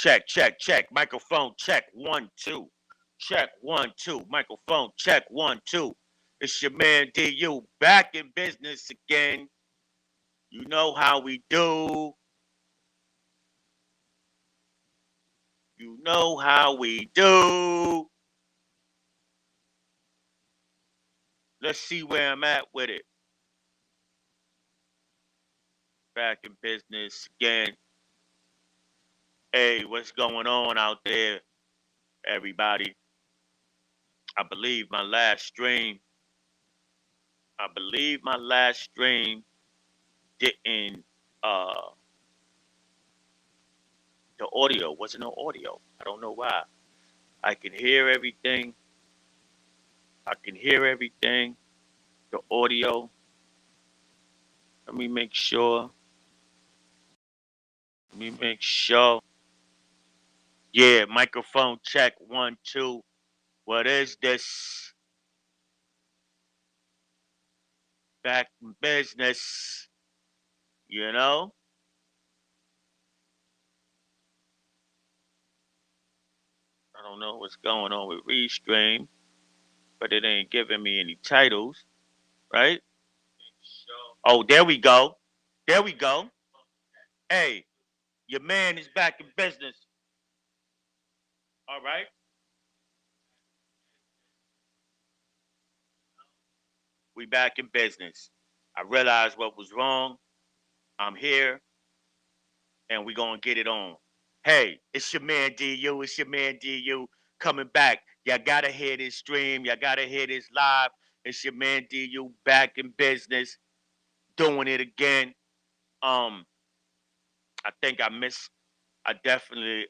Check, check, check. Microphone check. 1, 2. Check 1, 2. Microphone check 1, 2. It's your man DU back in business again. You know how we do. You know how we do. Let's see where I'm at with it. Back in business again. Hey, what's going on out there, everybody? I believe my last stream didn't the audio wasn't no audio. I don't know why. I can hear everything. The audio. Let me make sure. Yeah, microphone check 1, 2. What is this? Back in business. You know? I don't know what's going on with Restream, but it ain't giving me any titles, right? Oh, there we go. Hey, your man is back in business. All right. We back in business. I realized what was wrong. I'm here, and we gonna get it on. Hey, it's your man DU. Coming back. Y'all gotta hear this stream. Y'all gotta hear this live. It's your man DU back in business, doing it again. I think I definitely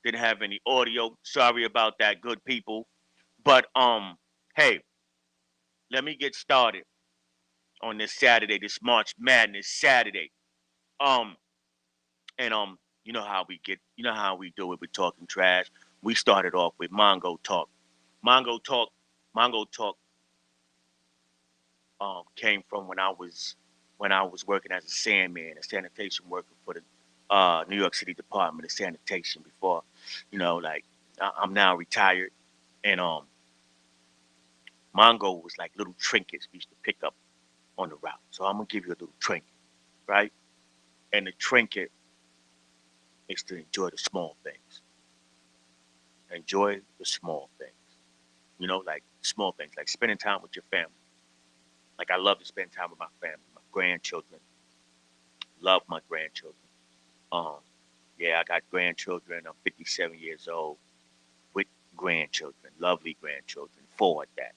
didn't have any audio. Sorry about that, good people. But hey, let me get started on this Saturday, this March Madness Saturday. Um, and you know how we do it with talking trash. We started off with Mongo talk. Mongo talk, Mongo talk came from when I was working as a sandman, a sanitation worker for the New York City Department of Sanitation before, like I'm now retired. And Mongo was like little trinkets we used to pick up on the route. So I'm gonna give you a little trinket, right? And the trinket is to enjoy the small things. Enjoy the small things. Like small things, like spending time with your family. Like I love to spend time with my family, my grandchildren. Love my grandchildren. Um, yeah, I got grandchildren. I'm 57 years old with grandchildren, lovely grandchildren. Four at that.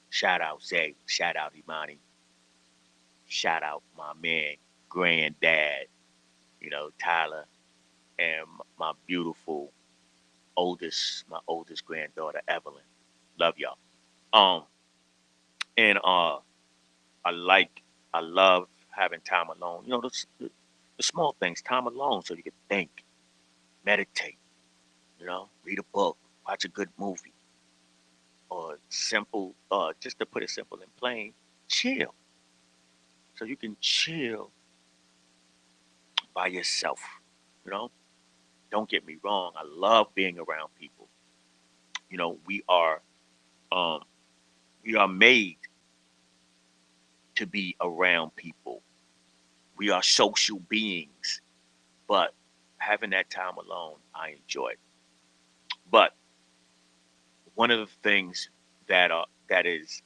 Shout out Zay. Shout out Imani. Shout out my man, granddad. Tyler, and my beautiful my oldest granddaughter Evelyn. Love y'all. Um, and I love having time alone. The small things, time alone, so you can think, meditate. Read a book, watch a good movie, or simple. Just to put it simple and plain, chill. So you can chill by yourself. You know, don't get me wrong. I love being around people. You know, um, we are made to be around people. We are social beings, but having that time alone, I enjoy. But one of the things that is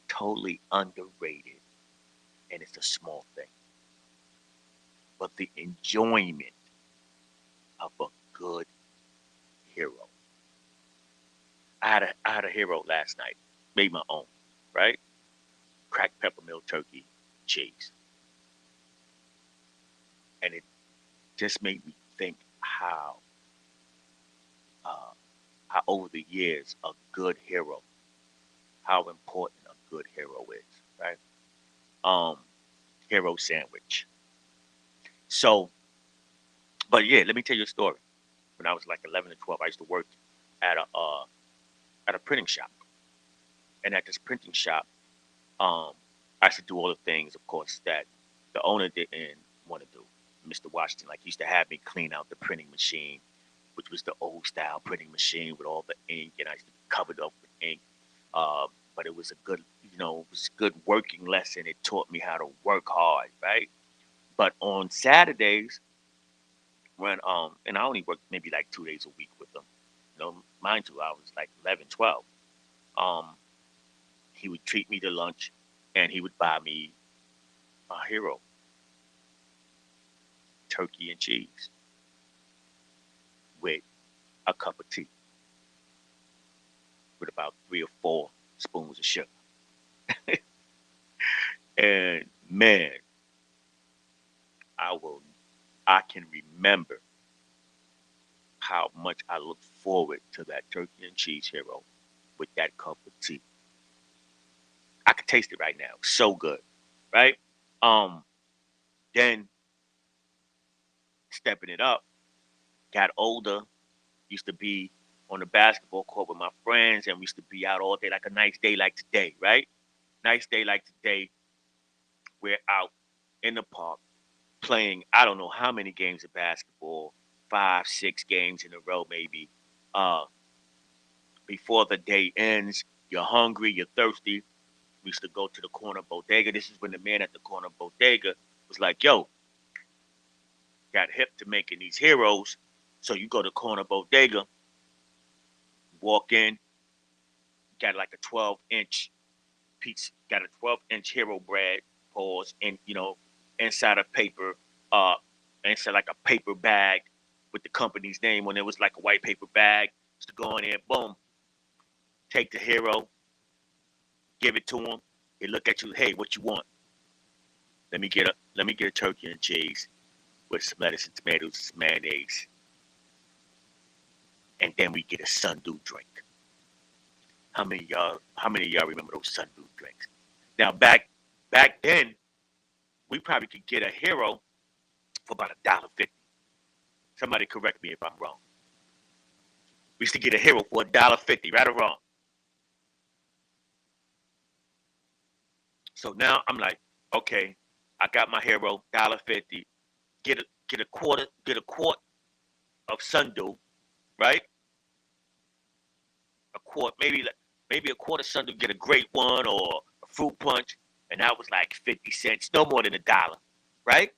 totally underrated, and it's a small thing, but the enjoyment of a good hero. I had a hero last night, made my own, right? Cracked peppermint turkey cheese, and it just made me think uh, how over the years a good hero, how important a good hero is, right? Um, Hero sandwich. So, but yeah, let me tell you a story. When I was like 11 or 12, I used to work at a printing shop, and at this printing shop, um, I used to do all the things, of course, that the owner didn't want to do. Mr. Washington. Like he used to have me clean out the printing machine, which was the old style printing machine with all the ink, and I used to cover it up with ink. But it was a good, it was a good working lesson. It taught me how to work hard, right? But on Saturdays, when and I only worked maybe like 2 days a week with them. Mind you, I was like 11, 12. Um, he would treat me to lunch, and he would buy me a hero, turkey and cheese, with a cup of tea, with about 3 or 4 spoons of sugar. And man, I will, I can remember how much I look forward to that turkey and cheese hero with that cup of tea. I can taste it right now. So good, right? Um, then stepping it up, got older, used to be on the basketball court with my friends, and we used to be out all day, like a nice day like today, right? Nice day like today, we're out in the park playing, I don't know how many games of basketball, 5, 6 games in a row, maybe. Uh, Before the day ends, you're hungry, you're thirsty. We used to go to the corner bodega. This is when the man at the corner bodega was like, yo, got hip to making these heroes. So you go to corner bodega, walk in, got like a 12-inch piece, got a 12-inch hero bread, pause, and inside a paper, uh, inside like a paper bag with the company's name on it. Was like a white paper bag. Just to go in there, boom, take the hero, give it to him. He look at you, hey, what you want? Let me get a turkey and cheese with some lettuce and tomatoes, some mayonnaise, and then we get a sundew drink. How many of y'all remember those sundew drinks? Now back then, we probably could get a hero for about $1.50. Somebody correct me if I'm wrong. We used to get a hero for $1.50, right or wrong. So now I'm like, okay, I got my hero, $1.50. Get a quart of sundew, right? A quart, maybe a quart of sundew. Get a great one or a fruit punch, and that was like 50 cents, no more than $1, right?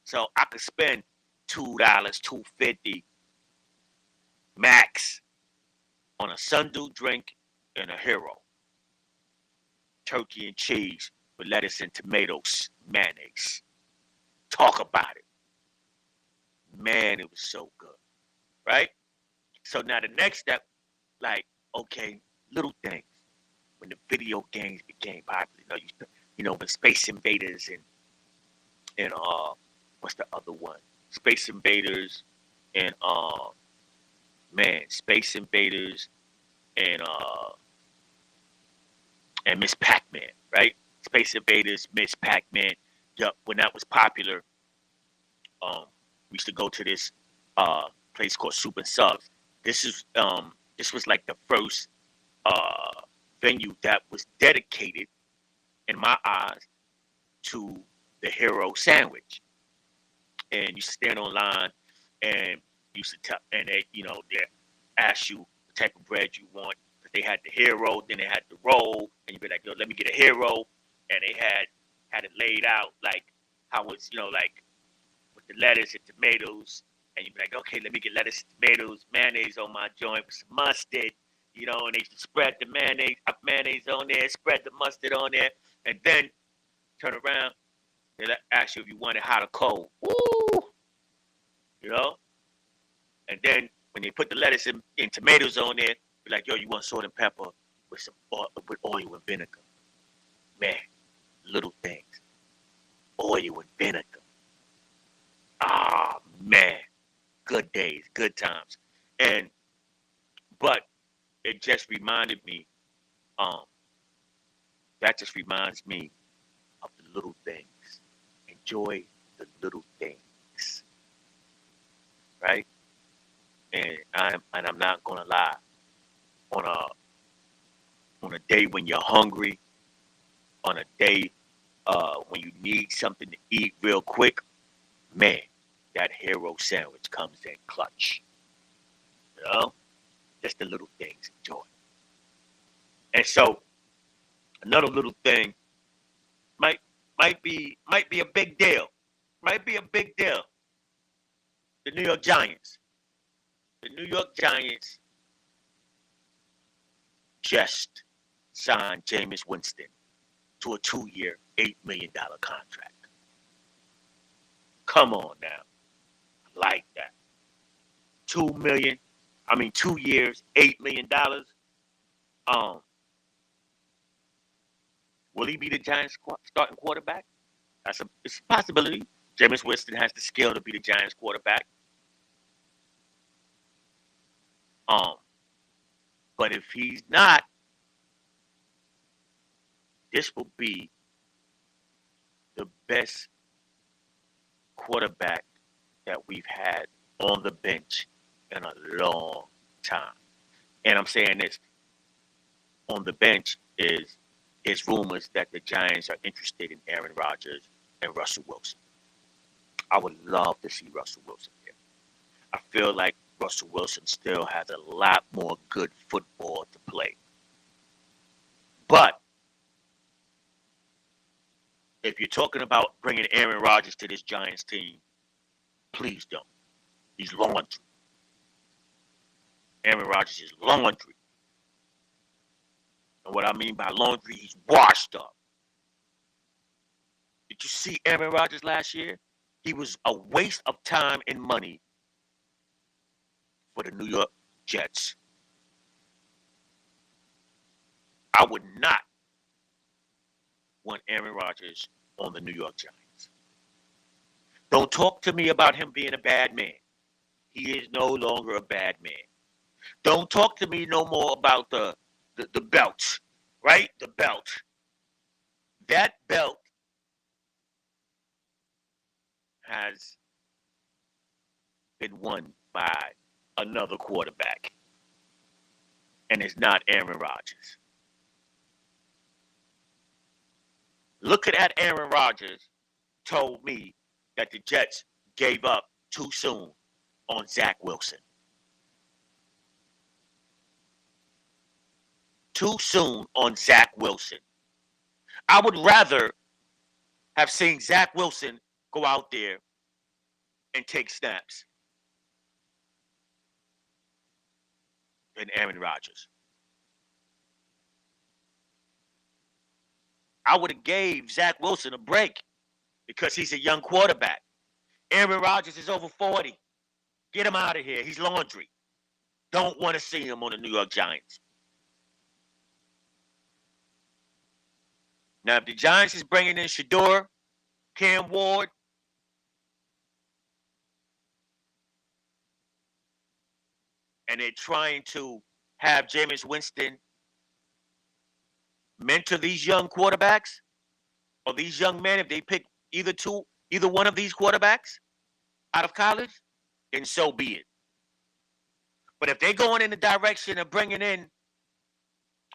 So I could spend $2, 2.50 max on a sundew drink and a hero, turkey and cheese with lettuce and tomatoes, mayonnaise. Talk about it, man. It was so good, right? So now the next step, like, okay, little things. When the video games became popular, when Space Invaders and what's the other one? Space Invaders and Space Invaders and Miss Pac-Man, right? Space Invaders, Miss Pac-Man. Yup, when that was popular, we used to go to this place called Super Subs. This was like the first uh, venue that was dedicated, in my eyes, to the hero sandwich. And you stand online and used to tell, and they ask you the type of bread you want. Because they had the hero, then they had the roll, and you'd be like, yo, let me get a hero. And they had it laid out like how it's, like with the lettuce and tomatoes. And you'd be like, okay, let me get lettuce, tomatoes, mayonnaise on my joint with some mustard, and they used to spread the mayonnaise on there, spread the mustard on there, and then turn around, they ask you if you want it hot or cold. Woo! You know? And then when they put the lettuce and tomatoes on there, be like, yo, you want salt and pepper with with oil and vinegar. Man, little things. Oil and vinegar. Ah, man. Good days, good times. But it just reminded me, um, that just reminds me of the little things. Enjoy the little things, right? And I'm not gonna lie. On a day when you're hungry, on a day when you need something to eat real quick, man, that hero sandwich comes in clutch. You know, just the little things enjoy. And so another little thing might might be a big deal. Might be a big deal. The New York Giants. The New York Giants just signed Jameis Winston to a 2-year, $8 million contract. Come on now. I like that. 2 million. I mean 2 years, $8 million. Um, will he be the Giants starting quarterback? It's a possibility. Jameis Winston has the skill to be the Giants quarterback. Um, but if he's not, this will be the best quarterback that we've had on the bench in a long time. And I'm saying this, on the bench is rumors that the Giants are interested in Aaron Rodgers and Russell Wilson. I would love to see Russell Wilson here. I feel like Russell Wilson still has a lot more good football to play. But if you're talking about bringing Aaron Rodgers to this Giants team, please don't. He's laundry. Aaron Rodgers is laundry. And what I mean by laundry, he's washed up. Did you see Aaron Rodgers last year? He was a waste of time and money for the New York Jets. I would not want Aaron Rodgers on the New York Giants. Don't talk to me about him being a bad man. He is no longer a bad man. Don't talk to me no more about the belt, right? The belt. That belt has been won by another quarterback. And it's not Aaron Rodgers. Look at that. Aaron Rodgers told me that the Jets gave up too soon on Zach Wilson. Too soon on Zach Wilson. I would rather have seen Zach Wilson go out there and take snaps than Aaron Rodgers. I would have gave Zach Wilson a break because he's a young quarterback. Aaron Rodgers is over 40. Get him out of here. He's laundry. Don't want to see him on the New York Giants. Now, if the Giants is bringing in Shador, Cam Ward, and they're trying to have Jameis Winston mentor these young quarterbacks or these young men, if they pick either one of these quarterbacks out of college, then so be it. But if they're going in the direction of bringing in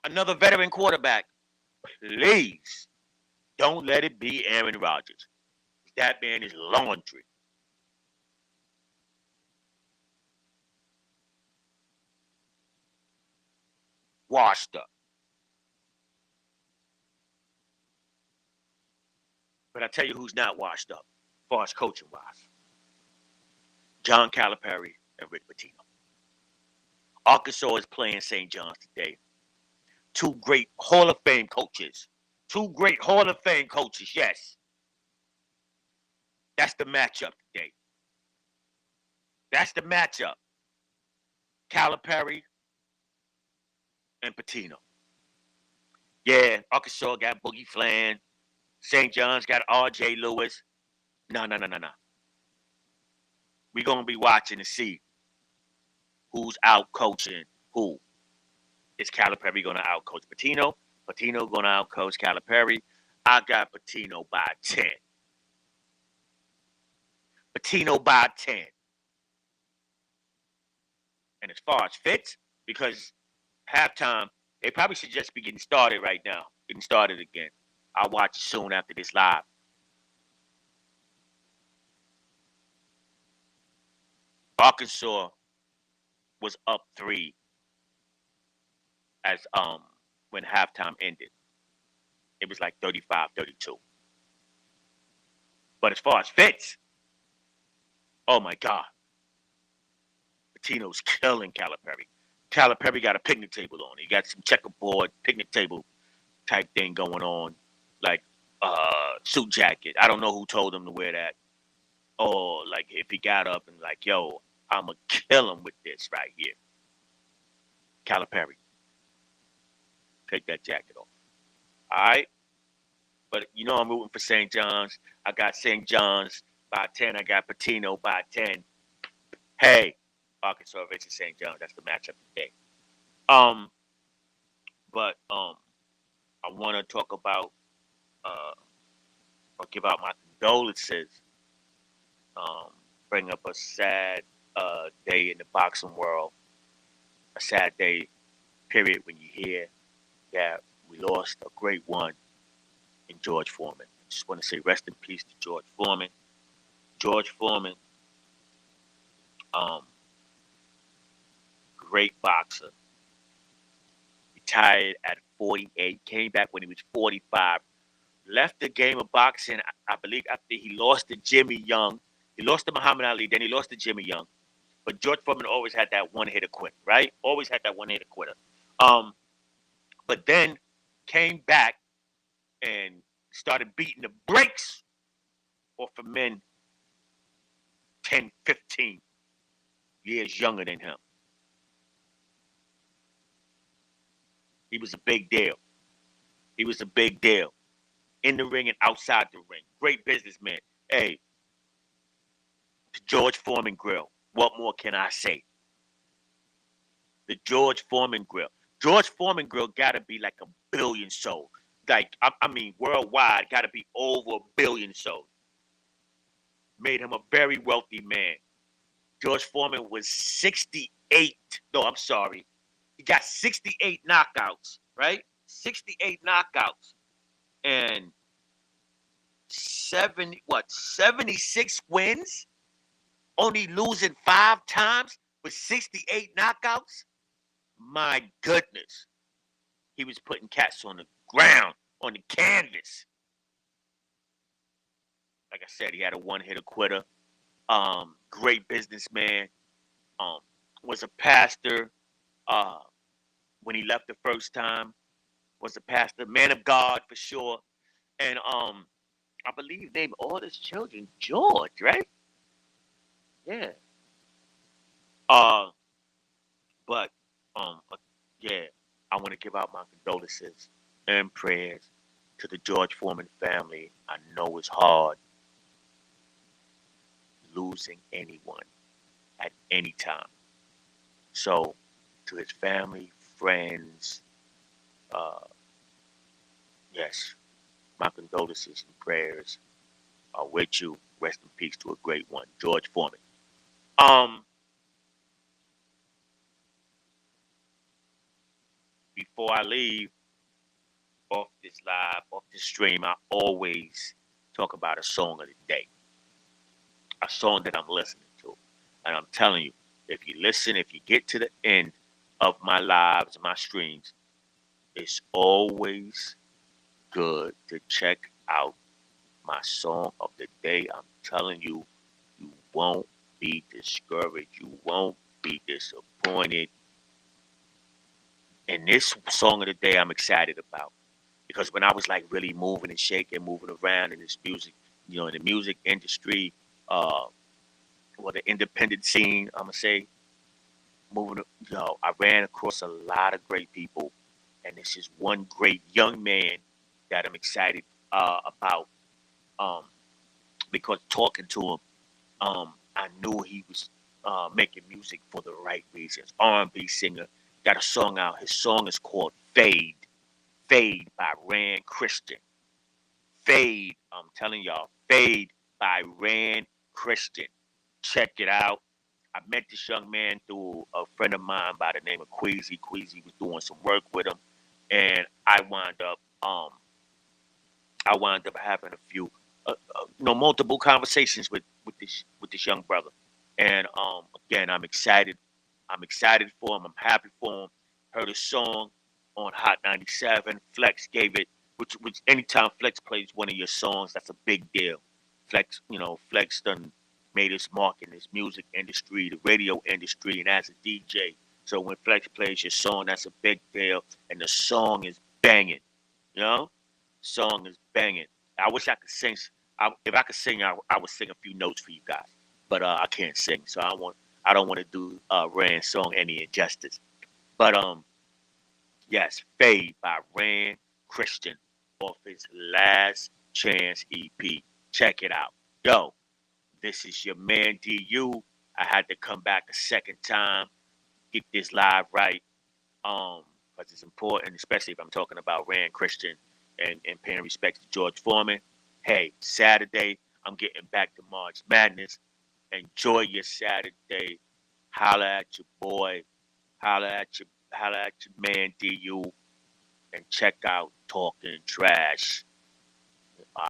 another veteran quarterback, please don't let it be Aaron Rodgers. That man is laundry. Washed up. But I tell you who's not washed up, as far as coaching wise. John Calipari and Rick Pitino. Arkansas is playing St. John's today. Two great Hall of Fame coaches. Two great Hall of Fame coaches, yes. That's the matchup today. That's the matchup. Calipari and Pitino. Yeah, Arkansas got Boogie Flan. St. John's got R.J. Lewis. No. We're going to be watching to see who's out coaching who. Is Calipari going to out coach Pitino? Pitino going to out coach Calipari? I got Pitino by 10. Pitino by 10. And as far as fits, because halftime, they probably should just be getting started right now. Getting started again. I'll watch it soon after this live. Arkansas was up 3 as when halftime ended. It was like 35-32. But as far as Fitz, oh my God, Patino's killing Calipari. Calipari got a picnic table on. He got some checkerboard picnic table type thing going on, like suit jacket. I don't know who told him to wear that, or like if he got up and like, yo, I'ma kill him with this right here. Calipari, take that jacket off. All right, but you know I'm rooting for St. John's. I got St. John's by 10. I got Patino by 10. Hey, Arkansas versus St. John's. That's the matchup today. Um, but I want to talk about or give out my condolences. Um, bring up a sad day in the boxing world. A sad day, period, when you hear that we lost a great one in George Foreman. I just want to say rest in peace to George Foreman. George Foreman, um, great boxer. Retired at 48, came back when he was 45. Left the game of boxing, I believe, after he lost to Jimmy Young. He lost to Muhammad Ali, then he lost to Jimmy Young. But George Foreman always had that one-hitter quitter, right? Always had that one-hitter quitter. But then came back and started beating the brakes off of men 10, 15 years younger than him. He was a big deal. He was a big deal. In the ring and outside the ring. Great businessman. Hey, the George Foreman Grill. What more can I say? The George Foreman Grill. George Foreman Grill got to be like a billion sold. Like, I mean, worldwide, got to be over a billion sold. Made him a very wealthy man. George Foreman was 68. No, I'm sorry. He got 68 knockouts, right? 68 knockouts. And 76 wins? Only losing 5 times with 68 knockouts? My goodness. He was putting cats on the ground, on the canvas. Like I said, he had a one-hitter quitter. Great businessman. Was a pastor when he left the first time. Was a pastor, man of God for sure. And I believe named all his children George, right? Yeah. Uh, but yeah, I want to give out my condolences and prayers to the George Foreman family. I know it's hard losing anyone at any time. So, to his family, friends, yes, my condolences and prayers are with you. Rest in peace to a great one, George Foreman. Um, Before I leave off this live, off this stream, I always talk about a song of the day, a song that I'm listening to. And I'm telling you, if you listen, if you get to the end of my lives, my streams, it's always good to check out my song of the day. I'm telling you, you won't be discouraged. You won't be disappointed. And this song of the day I'm excited about. Because when I was like really moving and shaking, moving around in this music, in the music industry, or the independent scene, I'm gonna say, I ran across a lot of great people, and this is one great young man that I'm excited about. Um, because talking to him, I knew he was making music for the right reasons. R&B singer, got a song out. His song is called "Fade." Fade by Rand Christian. Fade, I'm telling y'all, Fade by Rand Christian. Check it out. I met this young man through a friend of mine by the name of Queasy. Queasy was doing some work with him, and I wound up having a few, multiple conversations with this young brother, And again, I'm excited. I'm excited for him. I'm happy for him. Heard a song on Hot 97. Flex gave it, which anytime Flex plays one of your songs, that's a big deal. Flex, Flex done made his mark in this music industry, the radio industry, and as a DJ. So when Flex plays your song, that's a big deal. And the song is banging. You know, song is banging. I wish I could sing. If I could sing, I would sing a few notes for you guys. But I can't sing, so I don't want to do Rand's song any injustice. But yes, Fade by Rand Christian off his Last Chance EP. Check it out. Yo, this is your man DU. I had to come back a second time, get this live right. Because it's important, especially if I'm talking about Rand Christian and paying respect to George Foreman. Hey, Saturday, I'm getting back to March Madness. Enjoy your Saturday. Holla at your boy. Holla at your man DU. And check out Talking Trash.